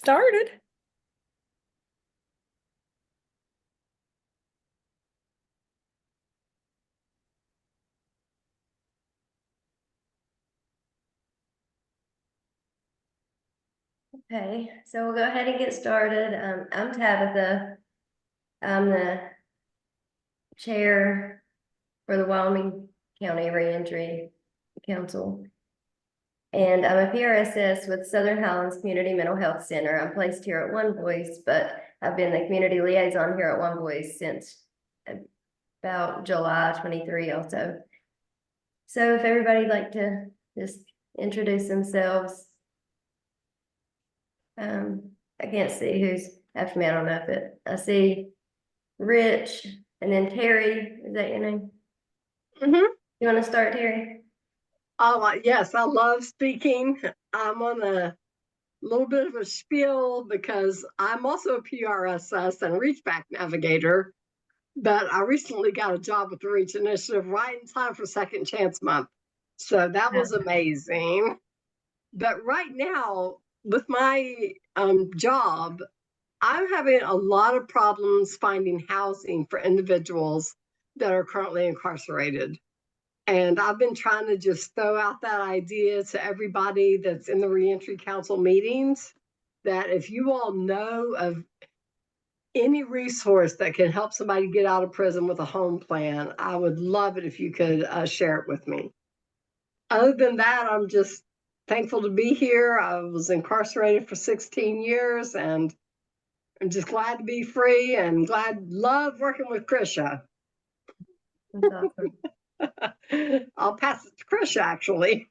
started. Okay, so we'll go ahead and get started. I'm Tabitha. I'm the chair for the Wyoming County Reentry Council. And I'm a PRSS with Southern Highlands Community Mental Health Center. I'm placed here at One Voice, but I've been the community liaison here at One Voice since about July 23 also. So if everybody'd like to just introduce themselves. I can't see who's after me. I don't know if I see Rich and then Terry. Is that your name? You want to start, Terry? Oh, yes, I love speaking. I'm on a little bit of a spiel because I'm also a PRSS and Reachback navigator, but I recently got a job with the Reach Initiative right in time for Second Chance Month. So that was amazing. But right now, with my job, I'm having a lot of problems finding housing for individuals that are currently incarcerated. And I've been trying to just throw out that idea to everybody that's in the Reentry Council meetings, that if you all know of any resource that can help somebody get out of prison with a home plan, I would love it if you could share it with me. Other than that, I'm just thankful to be here. I was incarcerated for 16 years and I'm just glad to be free and love working with Krisha. That's awesome. I'll pass it to Krisha, actually.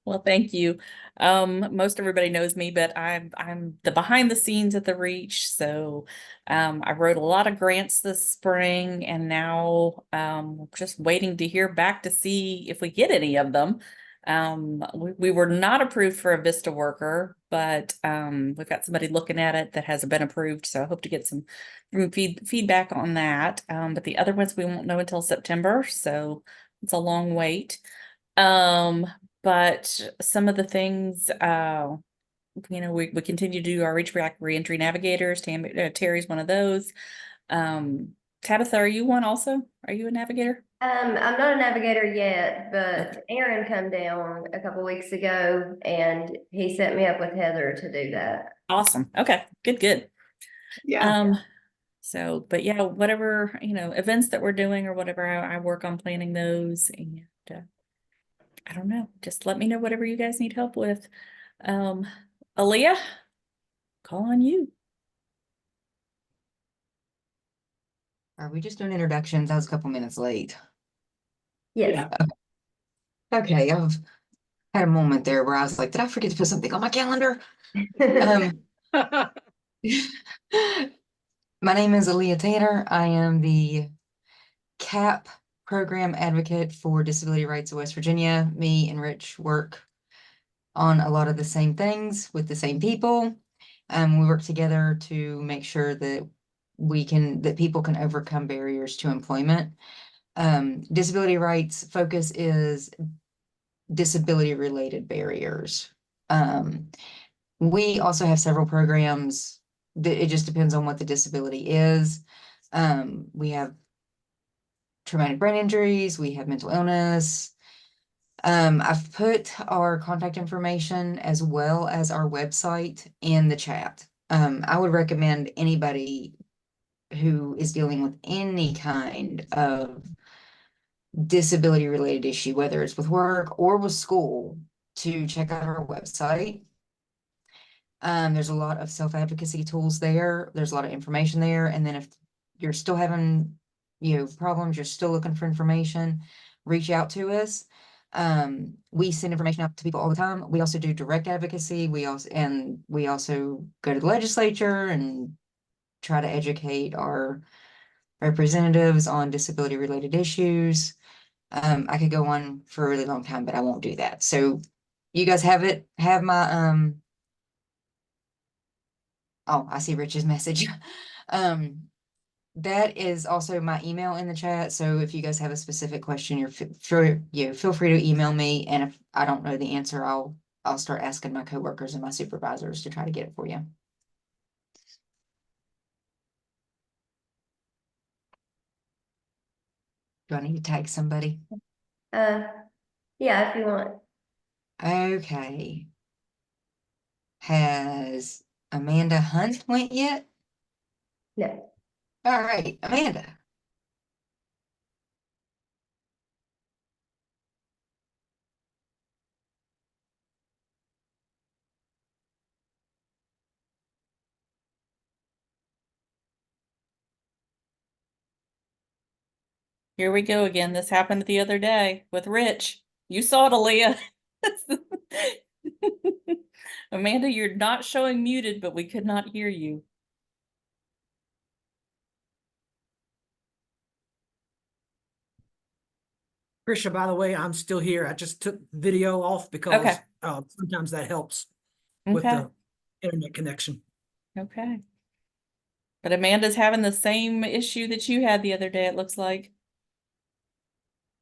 Well, thank you. Most everybody knows me, but I'm the behind the scenes at the Reach. So I wrote a lot of grants this spring, and now we're just waiting to hear back to see if we get any of them. We were not approved for a Vista worker, but we've got somebody looking at it that has been approved. So I hope to get some feedback on that. But the other ones we won't know until September, so it's a long wait. But some of the things, we continue to do our reentry navigators. Terry's one of those. Tabitha, are you one also? Are you a navigator? I'm not a navigator yet, but Aaron come down a couple weeks ago and he set me up with Heather to do that. Awesome. Okay, good. Yeah. So, but yeah, whatever, events that we're doing or whatever, I work on planning those, and I don't know, just let me know whatever you guys need help with. Aaliyah, call on you. Are we just doing introductions? I was a couple minutes late. Yes. Okay, I've had a moment there where I was like, did I forget to put something on my calendar? My name is Aaliyah Tanner. I am the CAP program advocate for disability rights of West Virginia. Me and Rich work on a lot of the same things with the same people. We work together to make sure that people can overcome barriers to employment. Disability rights focus is disability related barriers. We also have several programs that it just depends on what the disability is. We have traumatic brain injuries, we have mental illness. I've put our contact information as well as our website in the chat. I would recommend anybody who is dealing with any kind of disability related issue, whether it's with work or with school, to check out our website. There's a lot of self-advocacy tools there. There's a lot of information there. And then if you're still having, problems, you're still looking for information, reach out to us. We send information out to people all the time. We also do direct advocacy. We also go to the legislature and try to educate our representatives on disability related issues. I could go on for a really long time, but I won't do that. So you guys have my, oh, I see Rich's message. That is also my email in the chat. So if you guys have a specific question, feel free to email me. And if I don't know the answer, I'll I'll start asking my coworkers and my supervisors to try to get it for you. Do I need to tag somebody? Yeah, if you want. Okay. Has Amanda Hunt went yet? No. All right, Amanda. Here we go again. This happened the other day with Rich. You saw it, Aaliyah. Amanda, you're not showing muted, but we could not hear you. Krisha, by the way, I'm still here. I just took video off because Okay. sometimes that helps with Okay. the internet connection. Okay. But Amanda's having the same issue that you had the other day, it looks like.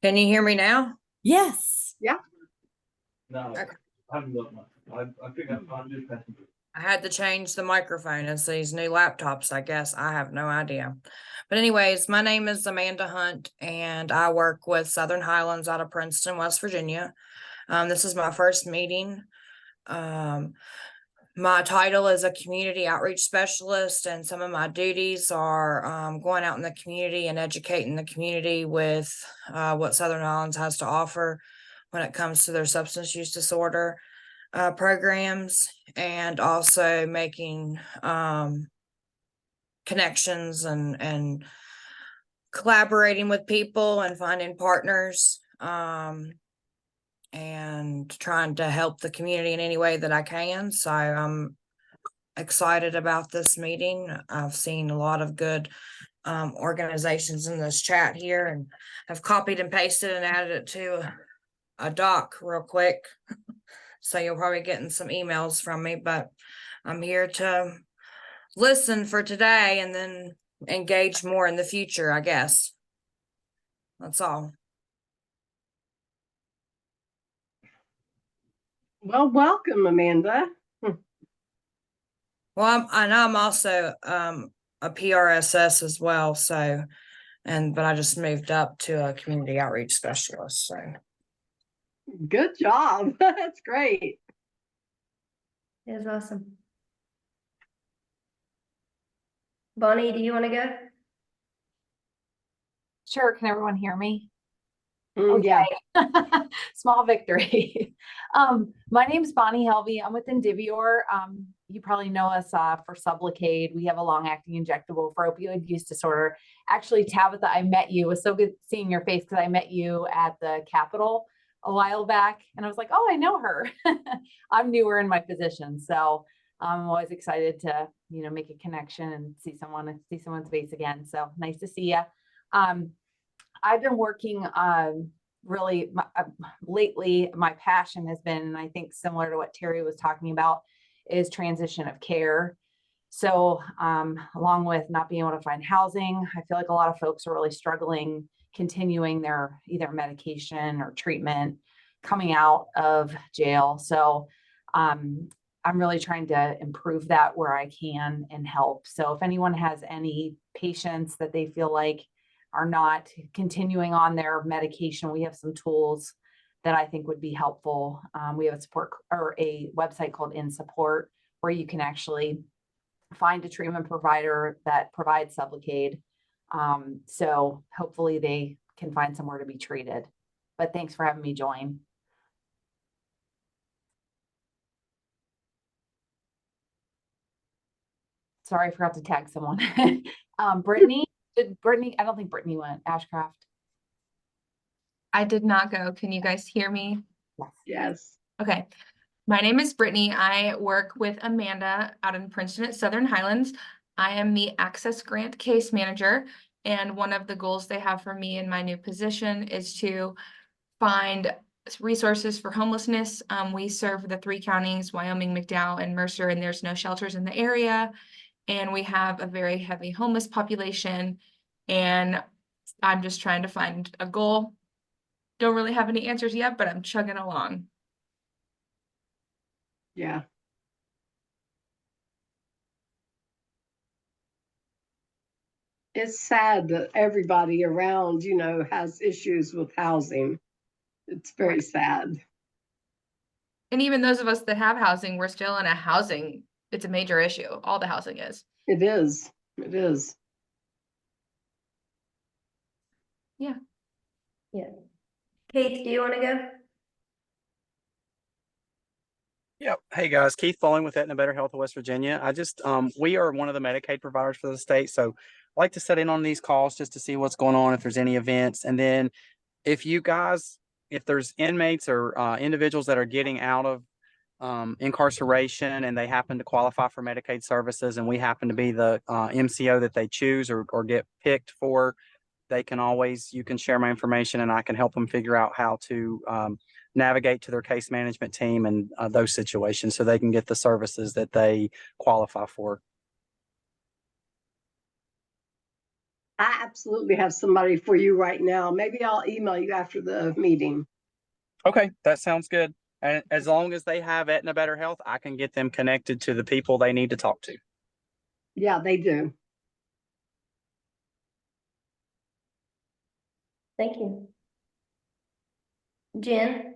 Can you hear me now? Yes. No, Okay. I haven't got much. I think I'm just passenger. I had to change the microphone. It's these new laptops, I guess. I have no idea. But anyways, my name is Amanda Hunt and I work with Southern Highlands out of Princeton, West Virginia. This is my first meeting. My title is a community outreach specialist, and some of my duties are going out in the community and educating the community with what Southern Highlands has to offer when it comes to their substance use disorder programs, and also making connections and collaborating with people and finding partners, and trying to help the community in any way that I can. So I'm excited about this meeting. I've seen a lot of good organizations in this chat here, and have copied and pasted and added it to a doc real quick. So you'll probably getting some emails from me, but I'm here to listen for today and then engage more in the future, I guess. That's all. Well, welcome, Amanda. Well, I know I'm also a PRSS as well, so but I just moved up to a community outreach specialist. So Good job. That's great. It was awesome. Bonnie, do you want to go? Sure, can everyone hear me? Yeah. Small victory. My name's Bonnie Helvey. I'm with Indivior. You probably know us for Sublocade. We have a long-acting injectable for opioid use disorder. Actually, Tabitha, I met you. It was so good seeing your face because I met you at the Capitol a while back, and I was like, oh, I know her. I'm newer in my position, so I'm always excited to make a connection and see someone's face again. So nice to see you. I've been working really lately. My passion has been, and I think similar to what Terry was talking about, is transition of care. So along with not being able to find housing, I feel like a lot of folks are really struggling continuing their either medication or treatment coming out of jail. So I'm really trying to improve that where I can and help. So if anyone has any patients that they feel like are not continuing on their medication, we have some tools that I think would be helpful. We have a support or a website called In Support, where you can actually find a treatment provider that provides Sublocade. So hopefully they can find somewhere to be treated. But thanks for having me join. Sorry, I forgot to tag someone. Brittany, I don't think Brittany went. Ashcraft. I did not go. Can you guys hear me? Yes. Yes. Okay. My name is Brittany. I work with Amanda out in Princeton at Southern Highlands. I am the Access Grant Case Manager, and one of the goals they have for me in my new position is to find resources for homelessness. We serve the 3 counties, Wyoming, McDowell, and Mercer, and there's no shelters in the area. And we have a very heavy homeless population, and I'm just trying to find a goal. Don't really have any answers yet, but I'm chugging along. Yeah. It's sad that everybody around, has issues with housing. It's very sad. And even those of us that have housing, we're still in a housing, it's a major issue. All the housing is. It is. It is. Yeah. Yeah. Keith, do you want to go? Yep. Hey guys, Keith Falling with Aetna Better Health of West Virginia. We are one of the Medicaid providers for the state. So I like to set in on these calls just to see what's going on, if there's any events. And then if there's inmates or individuals that are getting out of incarceration and they happen to qualify for Medicaid services and we happen to be the MCO that they choose or get picked for, you can share my information and I can help them figure out how to navigate to their case management team and those situations so they can get the services that they qualify for. I absolutely have somebody for you right now. Maybe I'll email you after the meeting. Okay, that sounds good. And as long as they have Aetna Better Health, I can get them connected to the people they need to talk to. Yeah, they do. Thank you. Jen?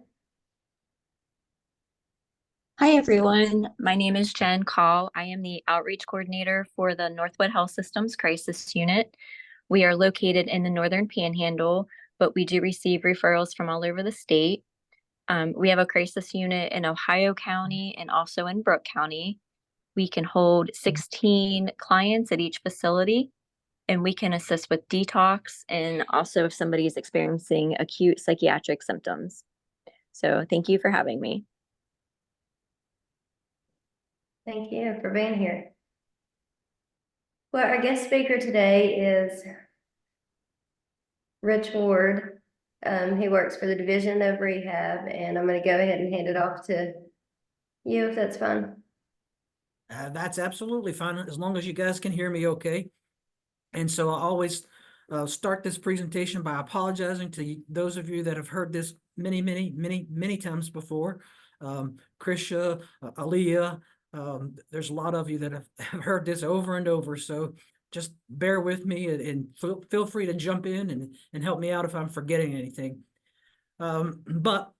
Hi, everyone. My name is Jen Call. I am the outreach coordinator for the Northwood Health Systems Crisis Unit. We are located in the Northern Panhandle, but we do receive referrals from all over the state. We have a crisis unit in Ohio County and also in Brooke County. We can hold 16 clients at each facility, and we can assist with detox and also if somebody is experiencing acute psychiatric symptoms. So thank you for having me. Thank you for being here. Well, our guest speaker today is Rich Ward. He works for the Division of Rehab, and I'm going to go ahead and hand it off to you if that's fine. That's absolutely fine, as long as you guys can hear me okay. And so I always start this presentation by apologizing to those of you that have heard this many times before. Krisha, Aaliyah, there's a lot of you that have heard this over and over. So just bear with me and feel free to jump in and help me out if I'm forgetting anything. But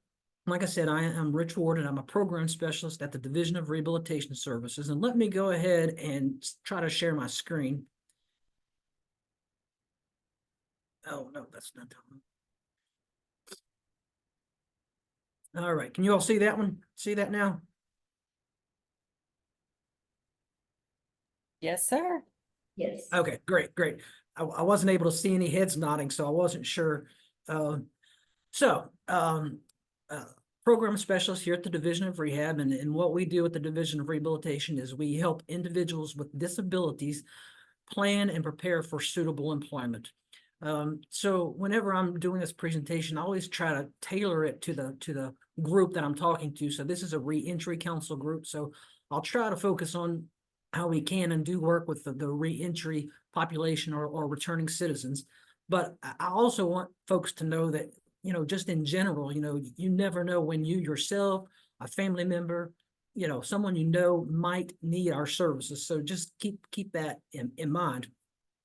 like I said, I am Rich Ward, and I'm a program specialist at the Division of Rehabilitation Services. And let me go ahead and try to share my screen. Oh, no, that's not that one. All right, can you all see that one? See that now? Yes, sir. Yes. Okay, great. I wasn't able to see any heads nodding, so I wasn't sure. Program specialist here at the Division of Rehab, and what we do at the Division of Rehabilitation is we help individuals with disabilities plan and prepare for suitable employment. So whenever I'm doing this presentation, I always try to tailor it to the group that I'm talking to. So this is a reentry council group. So I'll try to focus on how we can and do work with the reentry population or returning citizens. But I also want folks to know that, just in general, you never know when you yourself, a family member, someone might need our services. So just keep that in mind.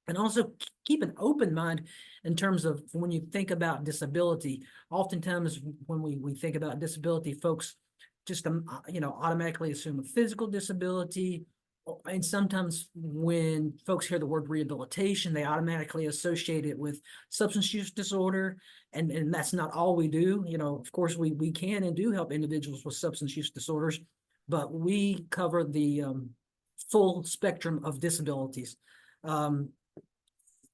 And also keep an open mind in terms of when you think about disability. Oftentimes when we think about disability, folks just, automatically assume a physical disability. And sometimes when folks hear the word rehabilitation, they automatically associate it with substance use disorder. And that's not all we do. Of course, we can and do help individuals with substance use disorders, but we cover the full spectrum of disabilities.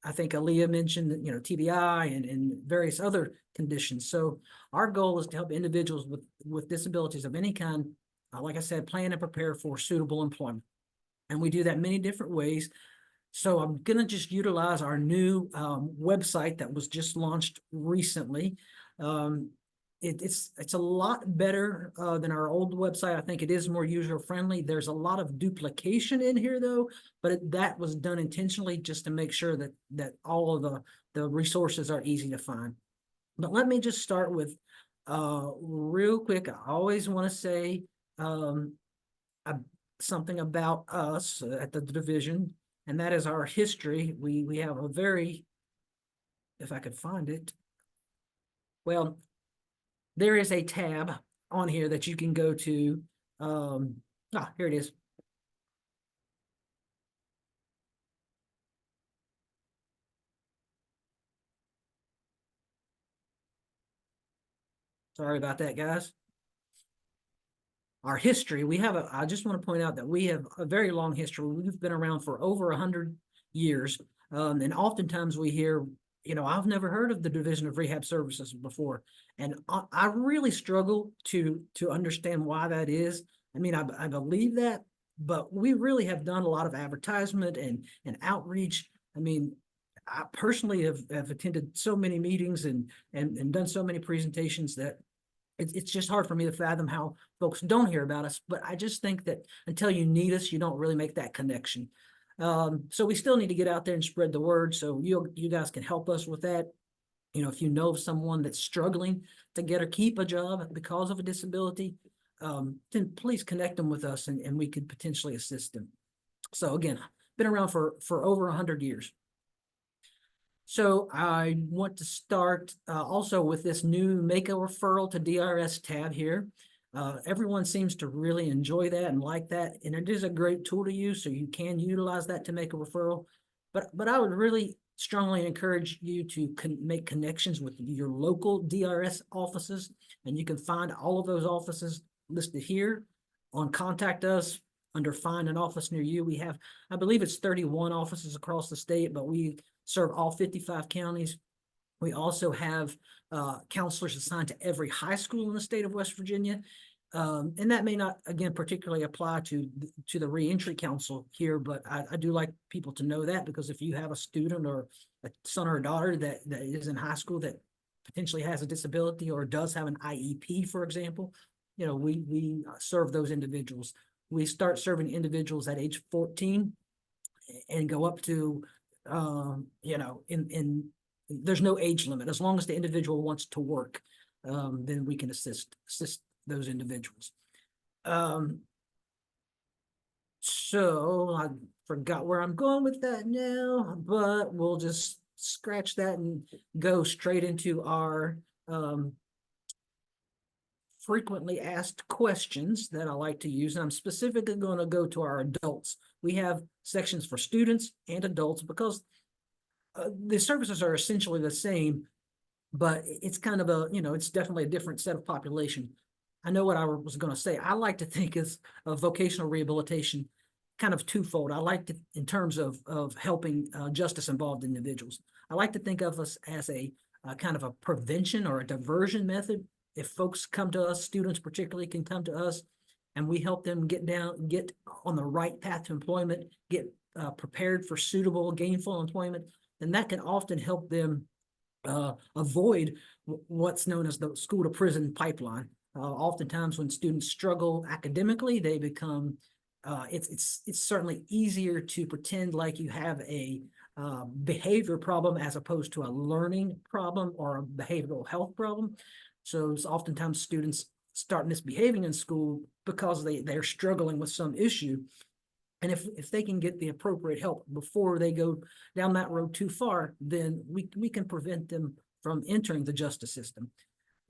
I think Aaliyah mentioned, TBI and various other conditions. So our goal is to help individuals with disabilities of any kind, like I said, plan and prepare for suitable employment. And we do that many different ways. So I'm going to just utilize our new website that was just launched recently. It's a lot better than our old website. I think it is more user friendly. There's a lot of duplication in here though, but that was done intentionally just to make sure that all of the resources are easy to find. But let me just start with real quick. I always want to say something about us at the division, and that is our history. We have a very, if I could find it, well, there is a tab on here that you can go to. Here it is. Sorry about that, guys. Our history, I just want to point out that we have a very long history. We've been around for over 100 years. And oftentimes we hear, I've never heard of the Division of Rehab Services before. And I really struggle to understand why that is. I mean, I believe that, but we really have done a lot of advertisement and outreach. I mean, I personally have attended so many meetings and done so many presentations that it's just hard for me to fathom how folks don't hear about us. But I just think that until you need us, you don't really make that connection. So we still need to get out there and spread the word. So you guys can help us with that. If you know of someone that's struggling to get or keep a job because of a disability, then please connect them with us and we could potentially assist them. So again, been around for over 100 years. So I want to start also with this new make a referral to DRS tab here. Everyone seems to really enjoy that and like that, and it is a great tool to use, so you can utilize that to make a referral. But I would really strongly encourage you to make connections with your local DRS offices, and you can find all of those offices listed here on Contact Us under Find an Office Near You. We have, I believe it's 31 offices across the state, but we serve all 55 counties. We also have counselors assigned to every high school in the state of West Virginia. And that may not, again, particularly apply to the reentry council here, but I do like people to know that, because if you have a student or a son or a daughter that is in high school that potentially has a disability or does have an IEP, for example, we serve those individuals. We start serving individuals at age 14 and go up to there's no age limit. As long as the individual wants to work, then we can assist those individuals. So I forgot where I'm going with that now, but we'll just scratch that and go straight into our frequently asked questions that I like to use. And I'm specifically going to go to our adults. We have sections for students and adults because the services are essentially the same, but it's kind of it's definitely a different set of population. I know what I was going to say. I like to think of vocational rehabilitation kind of twofold. I like to, in terms of helping justice involved individuals, I like to think of us as a kind of a prevention or a diversion method. If folks come to us, students particularly can come to us, and we help them get on the right path to employment, get prepared for suitable, gainful employment, then that can often help them avoid what's known as the school to prison pipeline. Oftentimes when students struggle academically, they become, it's certainly easier to pretend like you have a behavior problem as opposed to a learning problem or a behavioral health problem. So it's oftentimes students start misbehaving in school because they're struggling with some issue. And if they can get the appropriate help before they go down that road too far, then we can prevent them from entering the justice system.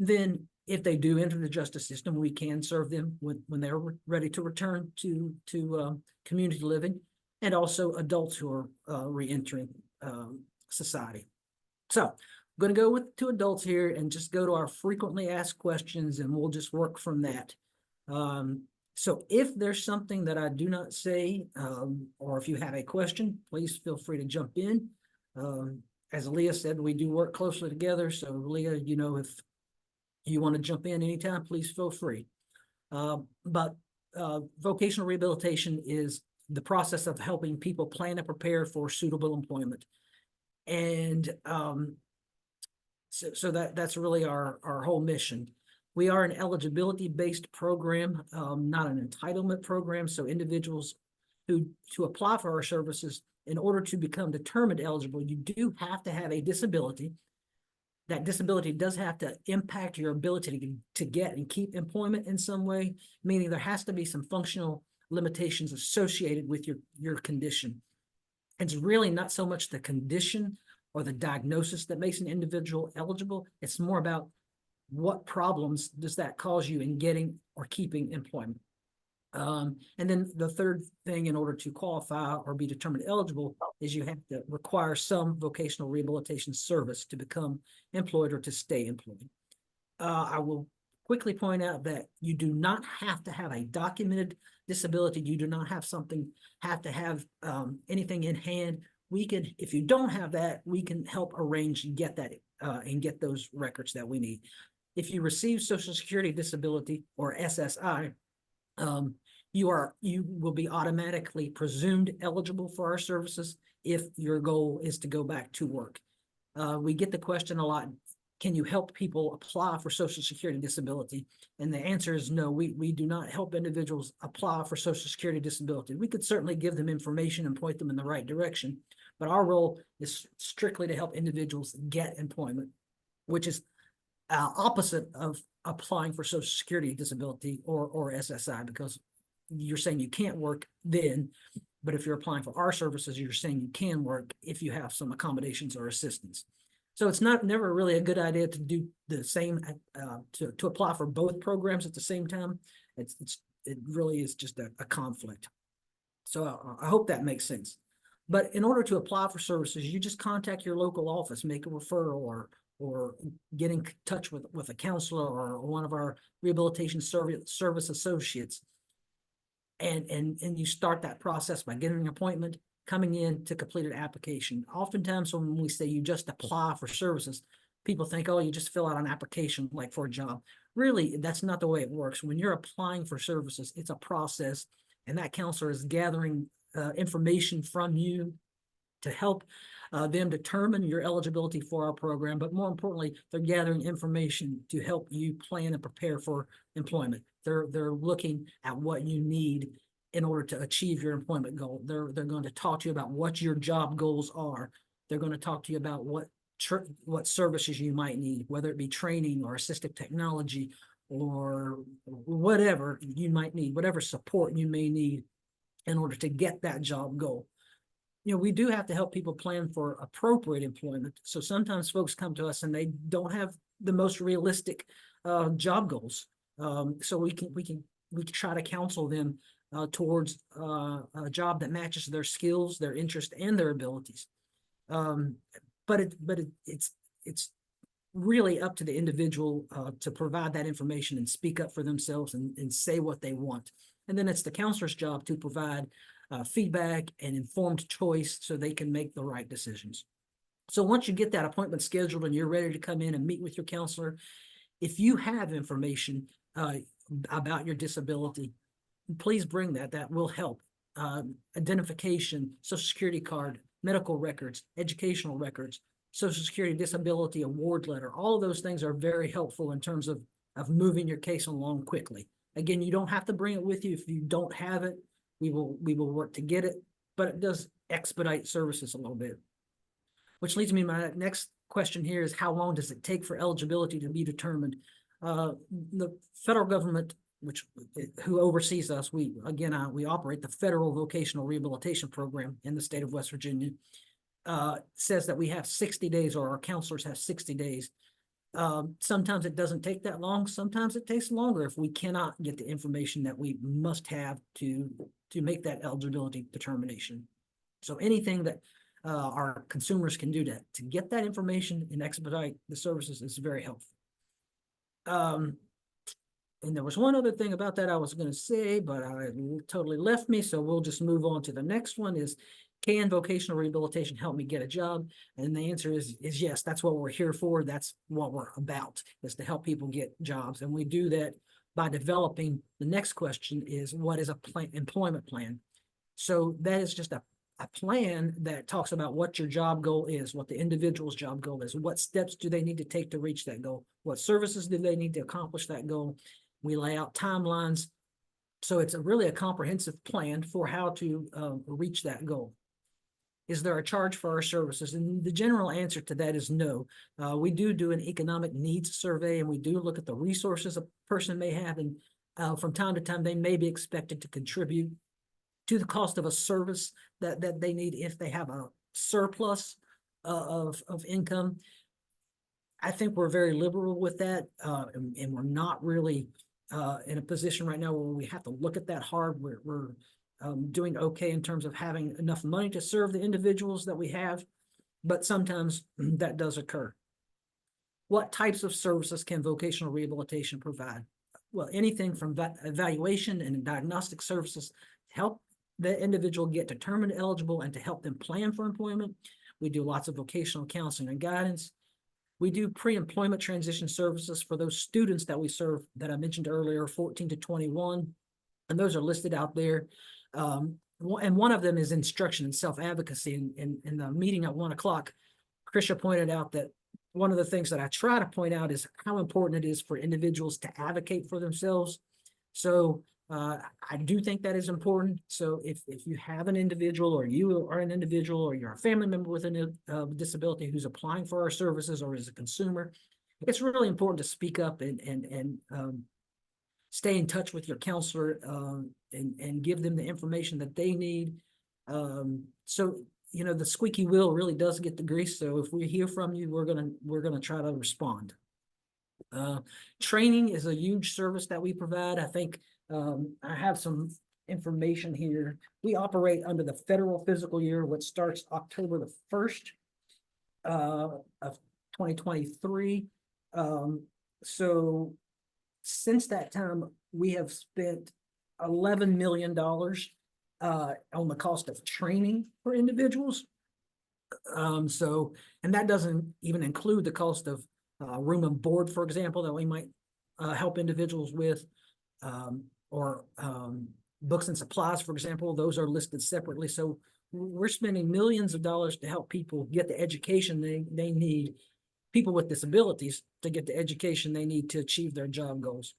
Then if they do enter the justice system, we can serve them when they're ready to return to community living, and also adults who are reentering society. So I'm going to go to adults here and just go to our frequently asked questions, and we'll just work from that. So if therethere's something that I do not say, or if you have a question, please feel free to jump in. As Leah said, we do work closely together. So Leah, if you want to jump in anytime, please feel free. But vocational rehabilitation is the process of helping people plan and prepare for suitable employment. And so that's really our whole mission. We are an eligibility-based program, not an entitlement program. So individuals to apply for our services, in order to become determined eligible, you do have to have a disability. That disability does have to impact your ability to get and keep employment in some way, meaning there has to be some functional limitations associated with your condition. It's really not so much the condition or the diagnosis that makes an individual eligible. It's more about what problems does that cause you in getting or keeping employment. And then the third thing, in order to qualify or be determined eligible, is you have to require some vocational rehabilitation service to become employed or to stay employed. I will quickly point out that you do not have to have a documented disability. You do not have to have anything in hand. We can, if you don't have that, we can help arrange and get that and get those records that we need. If you receive Social Security disability or SSI, you will be automatically presumed eligible for our services if your goal is to go back to work. We get the question a lot, can you help people apply for Social Security disability? And the answer is no, we do not help individuals apply for Social Security disability. We could certainly give them information and point them in the right direction, but our role is strictly to help individuals get employment, which is opposite of applying for Social Security disability or SSI, because you're saying you can't work then, but if you're applying for our services, you're saying you can work if you have some accommodations or assistance. So it's never really a good idea to do the same, to apply for both programs at the same time. It really is just a conflict. So I hope that makes sense. But in order to apply for services, you just contact your local office, make a referral, or get in touch with a counselor or one of our rehabilitation service associates. And you start that process by getting an appointment, coming in to complete an application. Oftentimes when we say you just apply for services, people think, oh, you just fill out an application like for a job. Really, that's not the way it works. When you're applying for services, it's a process, and that counselor is gathering information from you to help them determine your eligibility for our program. But more importantly, they're gathering information to help you plan and prepare for employment. They're looking at what you need in order to achieve your employment goal. They're going to talk to you about what your job goals are. They're going to talk to you about what services you might need, whether it be training or assistive technology or whatever you might need, whatever support you may need in order to get that job goal. You know, we do have to help people plan for appropriate employment. So sometimes folks come to us and they don't have the most realistic job goals. So we try to counsel them towards a job that matches their skills, their interest, and their abilities. But it's really up to the individual to provide that information and speak up for themselves and say what they want. And then it's the counselor's job to provide feedback and informed choice so they can make the right decisions. So once you get that appointment scheduled and you're ready to come in and meet with your counselor, if you have information about your disability, please bring that. That will help. Identification, Social Security card, medical records, educational records, Social Security disability award letter. All of those things are very helpful in terms of moving your case along quickly. Again, you don't have to bring it with you. If you don't have it, we will work to get it, but it does expedite services a little bit. Which leads me to my next question here is, how long does it take for eligibility to be determined? The federal government, who oversees us, we operate the Federal Vocational Rehabilitation Program in the state of West Virginia, says that we have 60 days, or our counselors have 60 days. Sometimes it doesn't take that long. Sometimes it takes longer if we cannot get the information that we must have to make that eligibility determination. So anything that our consumers can do to get that information and expedite the services is very helpful. And there was one other thing about that I was going to say, but I totally left me. So we'll just move on to the next one is, can vocational rehabilitation help me get a job? And the answer is yes. That's what we're here for. That's what we're about, is to help people get jobs. And we do that by developing, the next question is, what is a employment plan? So that is just a plan that talks about what your job goal is, what the individual's job goal is, what steps do they need to take to reach that goal, what services do they need to accomplish that goal. We lay out timelines. So it's really a comprehensive plan for how to reach that goal. Is there a charge for our services? And the general answer to that is no. We do an economic needs survey, and we do look at the resources a person may have. And From time to time, they may be expected to contribute to the cost of a service that they need if they have a surplus of income. I think we're very liberal with that, and we're not really in a position right now where we have to look at that hard. We're doing okay in terms of having enough money to serve the individuals that we have, but sometimes that does occur. What types of services can vocational rehabilitation provide? Well, anything from evaluation and diagnostic services to help the individual get determined eligible and to help them plan for employment. We do lots of vocational counseling and guidance. We do pre-employment transition services for those students that we serve that I mentioned earlier, 14 to 21, and those are listed out there. And one of them is instruction and self-advocacy. In the meeting at 1 o'clock, Krisha pointed out that one of the things that I try to point out is how important it is for individuals to advocate for themselves. So I do think that is important. So if you have an individual, or you are an individual, or you're a family member with a disability who's applying for our services, or is a consumer, it's really important to speak up and stay in touch with your counselor and give them the information that they need. So you know, the squeaky wheel really does get the grease. So if we hear from you, we're gonna try to respond. Training is a huge service that we provide. I think I have some information here. We operate under the federal fiscal year, which starts October the 1st of 2023. So since that time, we have spent $11 million on the cost of training for individuals. And that doesn't even include the cost of room and board, for example, that we might help individuals with, or books and supplies, for example. Those are listed separately. So we're spending millions of dollars to help people get the education they need, people with disabilities to get the education they need to achieve their job goals.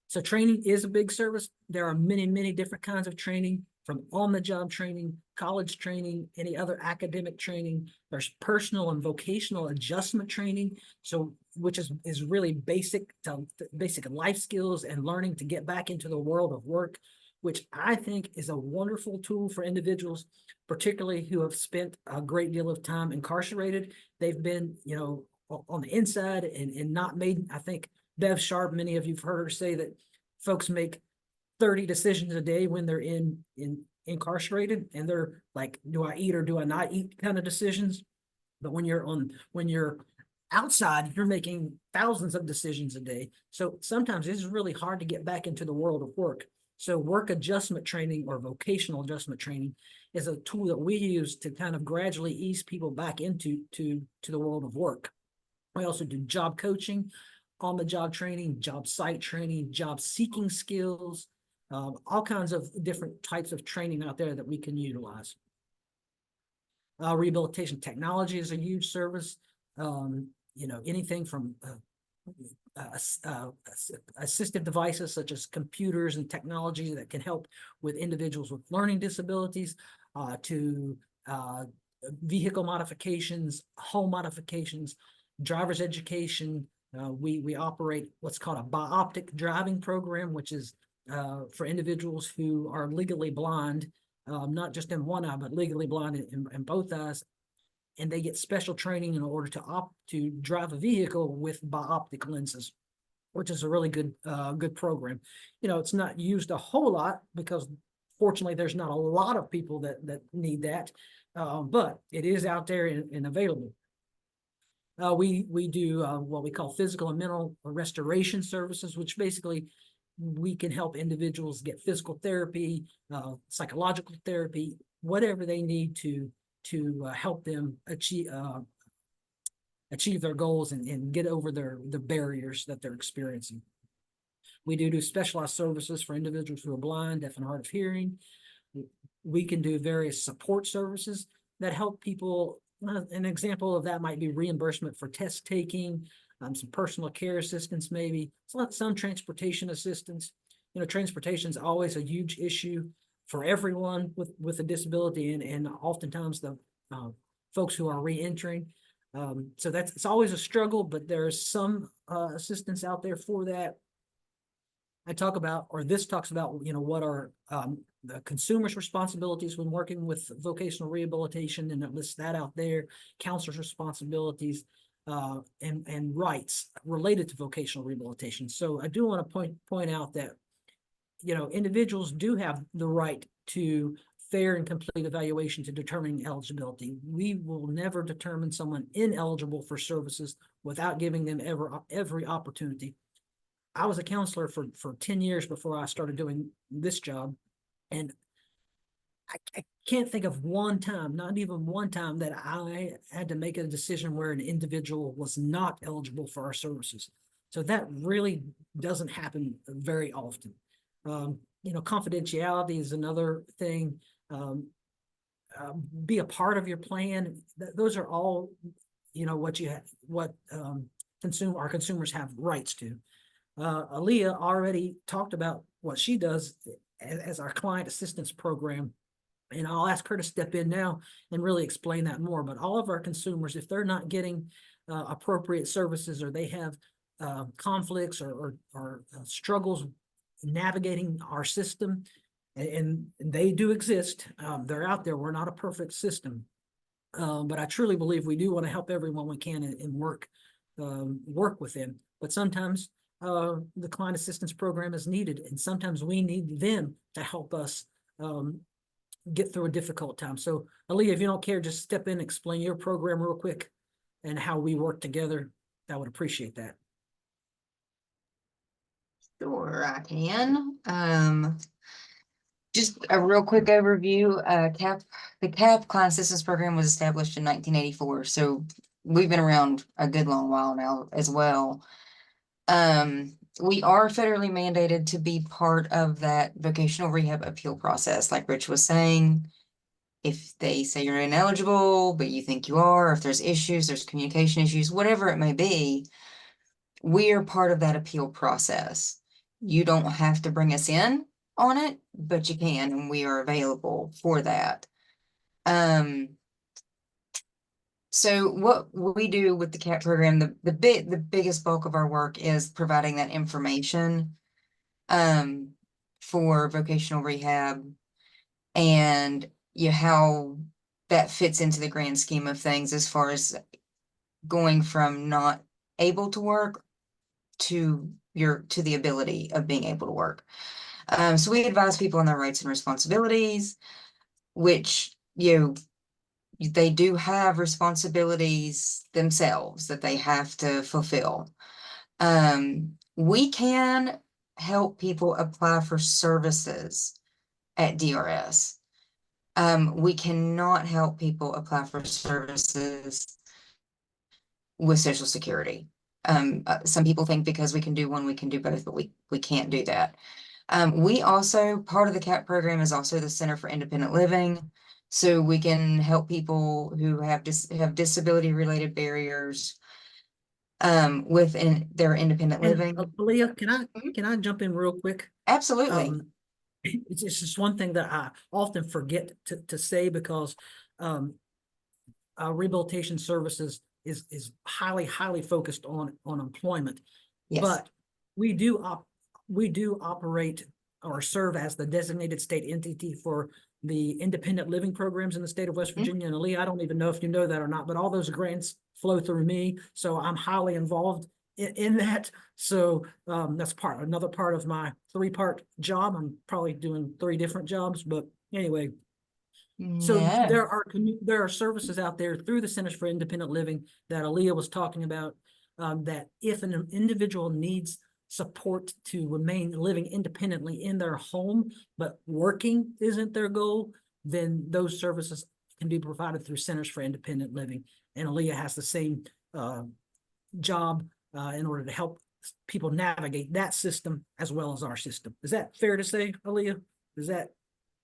So training is a big service. There are many, many different kinds of training, from on-the-job training, college training, any other academic training. There's personal and vocational adjustment training, so which is really basic life skills and learning to get back into the world of work, which I think is a wonderful tool for individuals, particularly who have spent a great deal of time incarcerated. They've been, you know, on the inside and not made. I think Bev Sharp, many of you've heard her say that folks make 30 decisions a day when they're incarcerated, and they're like, do I eat or do I not eat kind of decisions. But when you're outside, you're making thousands of decisions a day. So sometimes it's really hard to get back into the world of work. So work adjustment training, or vocational adjustment training, is a tool that we use to kind of gradually ease people back into the world of work. We also do job coaching, on-the-job training, job site training, job seeking skills, all kinds of different types of training out there that we can utilize. Rehabilitation technology is a huge service. You know, anything from assistive devices such as computers and technology that can help with individuals with learning disabilities, to vehicle modifications, home modifications, driver's education. We operate what's called a bioptic driving program, which is for individuals who are legally blind, not just in one eye, but legally blind in both eyes. And they get special training in order to drive a vehicle with bioptic lenses, which is a really good program. You know, it's not used a whole lot because fortunately there's not a lot of people that need that, but it is out there and available. We do what we call physical and mental restoration services, which basically we can help individuals get physical therapy, psychological therapy, whatever they need to help them achieve their goals and get over the barriers that they're experiencing. We do specialized services for individuals who are blind, deaf, and hard of hearing. We can do various support services that help people. An example of that might be reimbursement for test taking, some personal care assistance, maybe some transportation assistance. You know, transportation is always a huge issue for everyone with a disability, and oftentimes the folks who are re-entering. So it's always a struggle, but there's some assistance out there for that. I talk about, or this talks about, what are the consumer's responsibilities when working with vocational rehabilitation, and it lists that out there, counselor's responsibilities, and rights related to vocational rehabilitation. So I do want to point out that, individuals do have the right to fair and complete evaluation to determine eligibility. We will never determine someone ineligible for services without giving them every opportunity. I was a counselor for 10 years before I started doing this job. And I can't think of one time, not even one time, that I had to make a decision where an individual was not eligible for our services. So that really doesn't happen very often. Confidentiality is another thing. Be a part of your plan. Those are all, what our consumers have rights to. Aaliyah already talked about what she does as our client assistance program. And I'll ask her to step in now and really explain that more. But all of our consumers, if they're not getting appropriate services, or they have conflicts or struggles navigating our system, and they do exist, they're out there. We're not a perfect system. But I truly believe we do want to help everyone we can and work with them. But sometimes the client assistance program is needed, and sometimes we need them to help us get through a difficult time. So Aaliyah, if you don't care, just step in and explain your program real quick and how we work together. I would appreciate that. Sure, I can. Just a real quick overview. The CAP Client Assistance Program was established in 1984, so we've been around a good long while now as well. We are federally mandated to be part of that vocational rehab appeal process. Like Rich was saying, if they say you're ineligible, but you think you are, if there's issues, there's communication issues, whatever it may be, we are part of that appeal process. You don't have to bring us in on it, but you can, and we are available for that. So what we do with the CAP program, the biggest bulk of our work is providing that information for vocational rehab, and how that fits into the grand scheme of things as far as going from not able to work to the ability of being able to work. So we advise people on their rights and responsibilities, which, they do have responsibilities themselves that they have to fulfill. We can help people apply for services at DRS. We cannot help people apply for services with Social Security. Some people think because we can do one, we can do both, but we can't do that. We also, part of the CAP program is also the Center for Independent Living. So we can help people who have disability related barriers within their independent living. Aaliyah, can I jump in real quick? Absolutely. It's just one thing that I often forget to say, because rehabilitation services is highly focused on employment. Yes. But we do operate or serve as the designated state entity for the independent living programs in the state of West Virginia. And Aaliyah, I don't even know if you know that or not, but all those grants flow through me. So I'm highly involved in that. So that's another part of my 3-part job. I'm probably doing 3 different jobs, but anyway. So there are services out there through the Centers for Independent Living that Aaliyah was talking about, that if an individual needs support to remain living independently in their home, but working isn't their goal, then those services can be provided through Centers for Independent Living. And Aaliyah has the same job in order to help people navigate that system as well as our system. Is that fair to say, Aaliyah?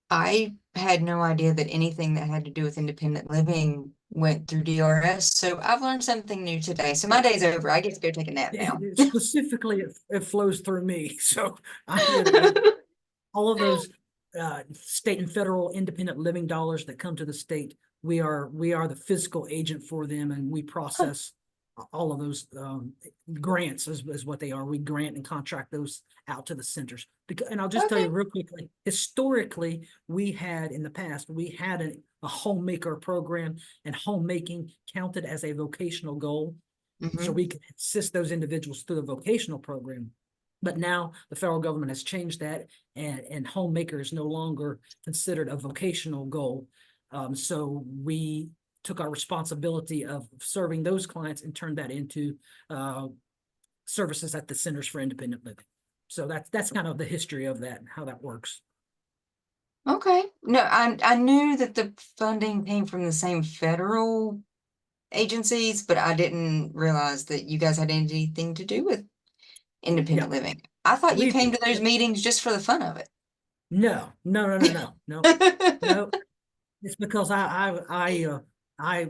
I had no idea that anything that had to do with independent living went through DRS. So I've learned something new today. So my day's over. I get to go take a nap now. Specifically, it flows through me. So all of those state and federal independent living dollars that come to the state, we are the fiscal agent for them, and we process all of those grants is what they are. We grant and contract those out to the centers. Because, and I'll just tell you Okay. real quickly, historically, we had in the past, we had a homemaker program, and homemaking counted as a vocational goal. So Mhm. we can assist those individuals through the vocational program. But now the federal government has changed that, and homemaker is no longer considered a vocational goal. So we took our responsibility of serving those clients and turned that into services at the Centers for Independent Living. So that's kind of the history of that and how that works. Okay. No, I knew that the funding came from the same federal agencies, but I didn't realize that you guys had anything to do with independent Yeah. living. I thought you We came to those meetings just for the fun of it. no. It's because I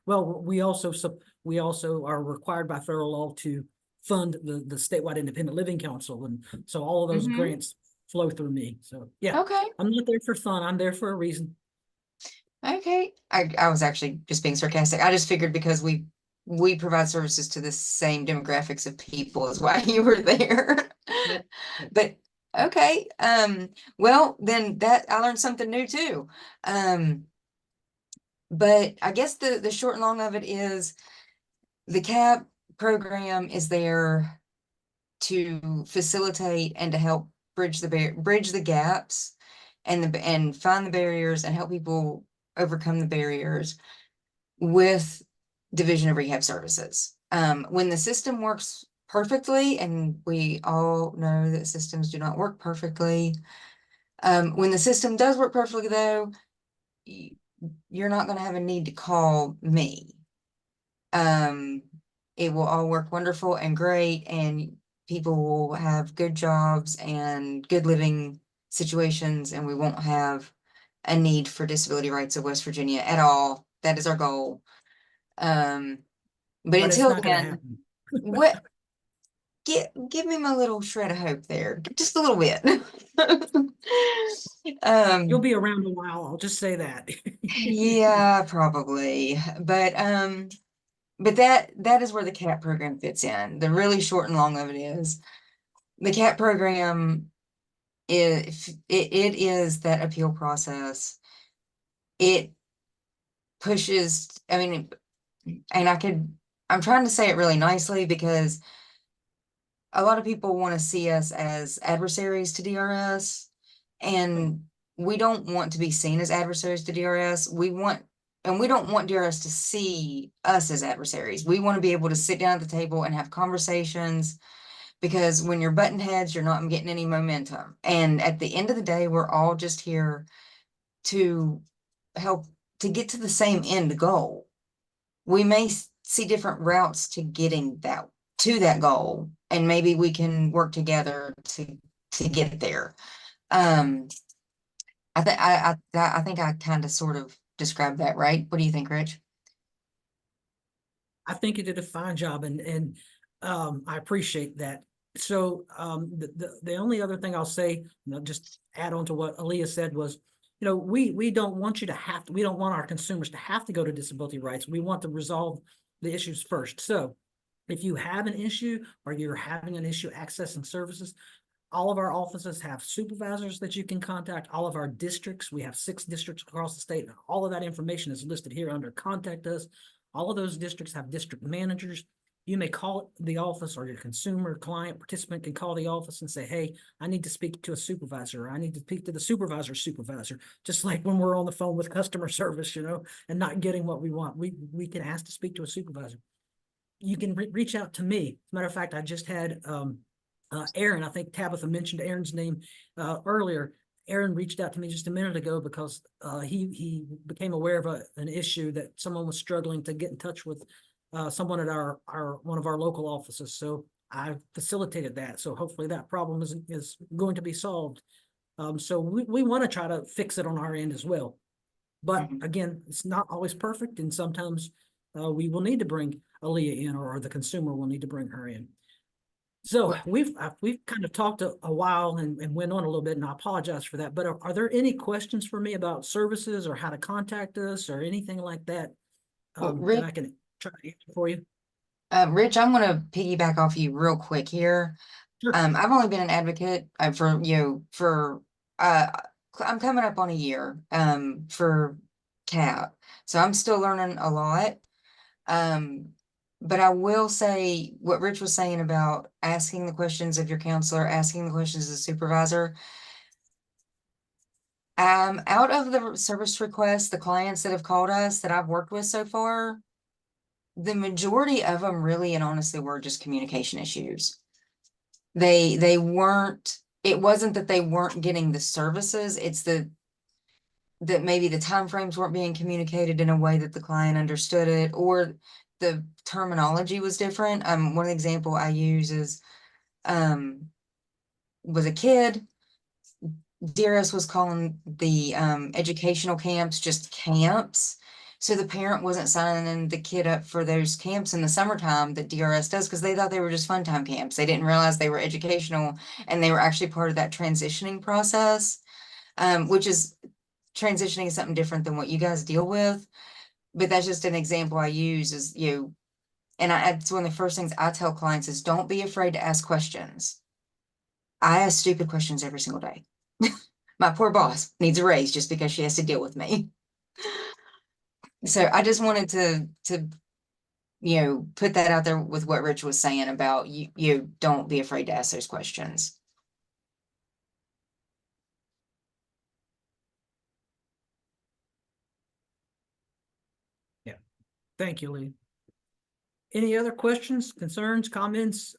well, we also are required by federal law to fund the statewide independent living council, and so all of those Mhm. grants flow through me. So yeah, Okay. I'm not there for fun. I'm there for a reason. Okay. I was actually just being sarcastic. I just figured because we provide services to the same demographics of people is why you were there. Yep. But okay. Well, then that I learned something new too. But I guess the short and long of it is the CAP program is there to facilitate and to help bridge the gaps and find the barriers and help people overcome the barriers with Division of Rehab Services. When the system works perfectly, and we all know that systems do not work perfectly. When the system does work perfectly though, you're not going to have a need to call me. It will all work wonderful and great, and people will have good jobs and good living situations, and we won't have a need for disability rights of West Virginia at all. That is our goal. But But it's until not going to then, happen. what give me my little shred of hope there, just a little bit. You'll be around a while. I'll just say that. Yeah, probably, but that is where the CAP program fits in. The really short and long of it is the CAP program, if it is that appeal process, it pushes, I mean, and I'm trying to say it really nicely because a lot of people want to see us as adversaries to DRS, and we don't want to be seen as adversaries to DRS. We don't want DRS to see us as adversaries. We want to be able to sit down at the table and have conversations, because when you're button heads, you're not getting any momentum. And at the end of the day, we're all just here to help to get to the same end goal. We may see different routes to getting to that goal, and maybe we can work together to get there. I think I kind of sort of described that right. What do you think, Rich? I think you did a fine job, and I appreciate that. So the only other thing I'll say, just add on to what Aaliyah said was, we don't want you to have to, we don't want our consumers to have to go to disability rights. We want to resolve the issues first. So if you have an issue or you're having an issue accessing services, all of our offices have supervisors that you can contact. All of our districts, we have 6 districts across the state. All of that information is listed here under contact us. All of those districts have district managers. You may call the office, or your consumer, client, participant can call the office and say, hey, I need to speak to a supervisor, or I need to speak to the supervisor's supervisor. Just like when we're on the phone with customer service, and not getting what we want, we can ask to speak to a supervisor. You can reach out to me. As a matter of fact, I just had Aaron, I think Tabitha mentioned Aaron's name earlier. Aaron reached out to me just a minute ago because he became aware of an issue that someone was struggling to get in touch with someone at our one of our local offices. So I facilitated that. So hopefully that problem is going to be solved. So we want to try to fix it on our end as well. But again, it's not always perfect, and sometimes we will need to bring Aaliyah in, or the consumer will need to bring her in. So we've kind of talked a while and went on a little bit, and I apologize for that. But are there any questions for me about services or how to contact us or anything like that Well, that I can try to answer for you? Rich, I'm gonna piggyback off you real quick here. Sure. I've only been an advocate for, uh, I'm coming up on a year, for CAP. So I'm still learning a lot. Um, but I will say what Rich was saying about asking the questions of your counselor, asking the questions of the supervisor. Out of the service requests, the clients that have called us that I've worked with so far, the majority of them really and honestly were just communication issues. They weren't, it wasn't that they weren't getting the services, it's that maybe the timeframes weren't being communicated in a way that the client understood it, or the terminology was different. One example I use is, was a kid. DRS was calling the educational camps just camps. So the parent wasn't signing the kid up for those camps in the summertime that DRS does because they thought they were just fun time camps. They didn't realize they were educational and they were actually part of that transitioning process, which is transitioning is something different than what you guys deal with. But that's just an example I use is, and it's one of the first things I tell clients is don't be afraid to ask questions. I ask stupid questions every single day. My poor boss needs a raise just because she has to deal with me. So I just wanted to put that out there with what Rich was saying about you don't be afraid to ask those questions. Thank you, Lee. Any other questions, concerns, comments?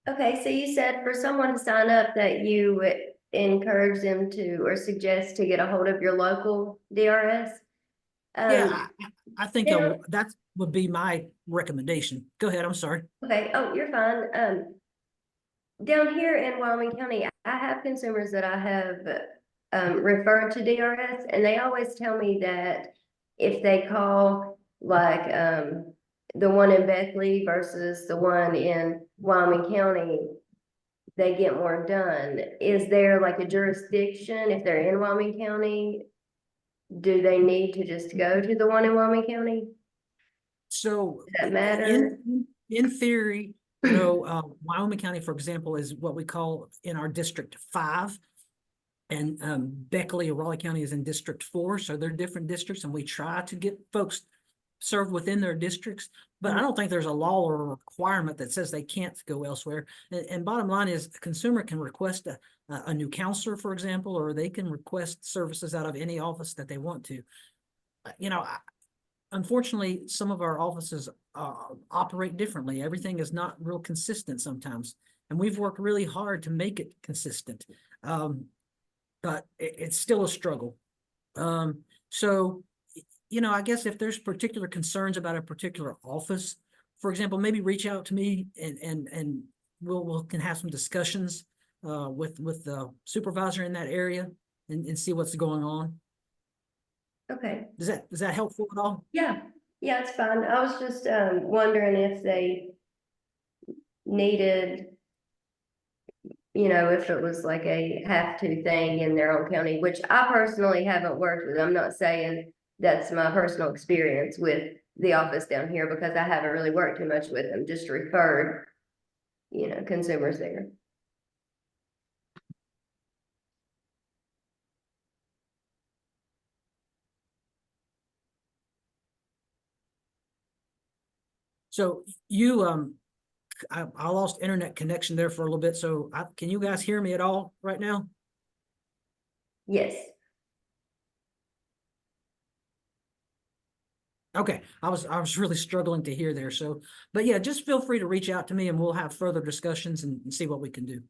Okay, so you said for someone to sign up that you would encourage them to or suggest to get a hold of your local DRS? Yeah, I think yeah. that would be my recommendation. Go ahead, I'm sorry. Okay, oh, you're fine. Down here in Wyoming County, I have consumers that I have referred to DRS, and they always tell me that if they call like the one in Beckley versus the one in Wyoming County, they get more done. Is there like a jurisdiction if they're in Wyoming County? Do they need to just go to the one in Wyoming County? So Does that matter? in theory, Wyoming County, for example, is what we call in our District 5. And Beckley or Raleigh County is in District 4. So they're different districts, and we try to get folks served within their districts. But I don't think there's a law or a requirement that says they can't go elsewhere. And bottom line is a consumer can request a new counselor, for example, or they can request services out of any office that they want to. Unfortunately, some of our offices operate differently. Everything is not real consistent sometimes, and we've worked really hard to make it consistent. But it's still a struggle. So, I guess if there's particular concerns about a particular office, for example, maybe reach out to me and we'll can have some discussions with the supervisor in that area and see what's going on. Okay. Is that helpful at all? Yeah, yeah, it's fine. I was just wondering if they needed, if it was like a have to thing in their own county, which I personally haven't worked with. I'm not saying that's my personal experience with the office down here because I haven't really worked too much with them, just referred, consumers there. So I lost internet connection there for a little bit. So can you guys hear me at all right now? Yes. Okay, I was really struggling to hear there. So, but yeah, just feel free to reach out to me and we'll have further discussions and see what we can do.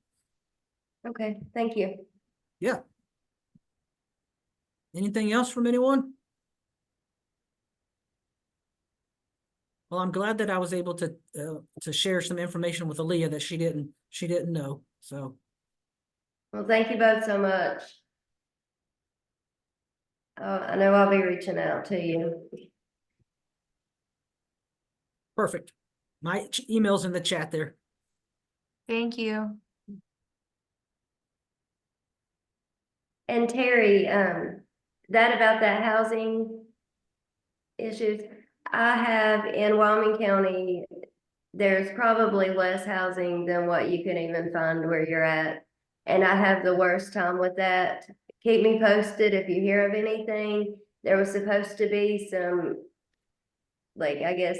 Okay, thank you. Yeah. Anything else from anyone? Well, I'm glad that I was able to share some information with Aaliyah that she didn't know. So, Well, thank you both so much. I know I'll be reaching out to you. perfect. My email's in the chat there. Thank you. And Terry, that about that housing issues, I have in Wyoming County, there's probably less housing than what you can even find where you're at. And I have the worst time with that. Keep me posted if you hear of anything. There was supposed to be some, like, I guess,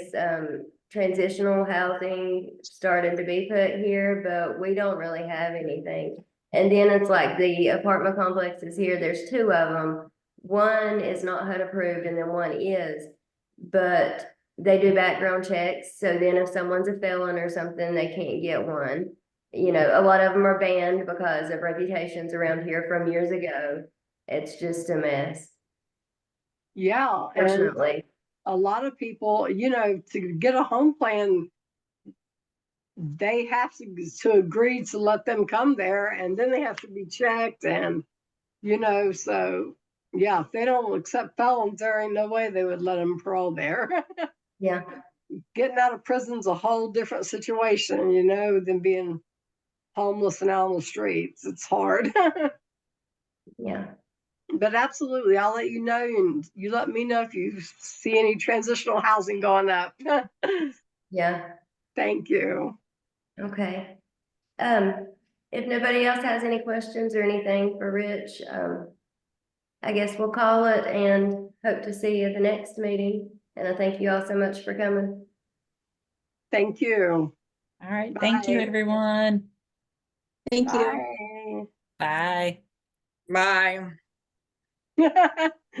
transitional housing started to be put here, but we don't really have anything. And then it's like the apartment complexes here, there's two of them. One is not HUD approved and then one is, but they do background checks. So then if someone's a felon or something, they can't get one. You know, a lot of them are banned because of reputations around here from years ago. It's just a mess, Yeah, and fortunately. a lot of people, you know, to get a home plan, they have to agree to let them come there, and then they have to be checked, and you know, so yeah, if they don't accept felons, there ain't no way they would let them parole there. Yeah, Getting out of prison's a whole different situation, you know, than being homeless and out on the streets. It's hard. yeah. But absolutely, I'll let you know, and you let me know if you see any transitional housing going up. Yeah, Thank you. okay. If nobody else has any questions or anything for Rich, I guess we'll call it and hope to see you at the next meeting. And I thank you all so much for coming. Thank you. All right, thank you, Bye. everyone. Thank Bye. Bye. Bye. Yeah.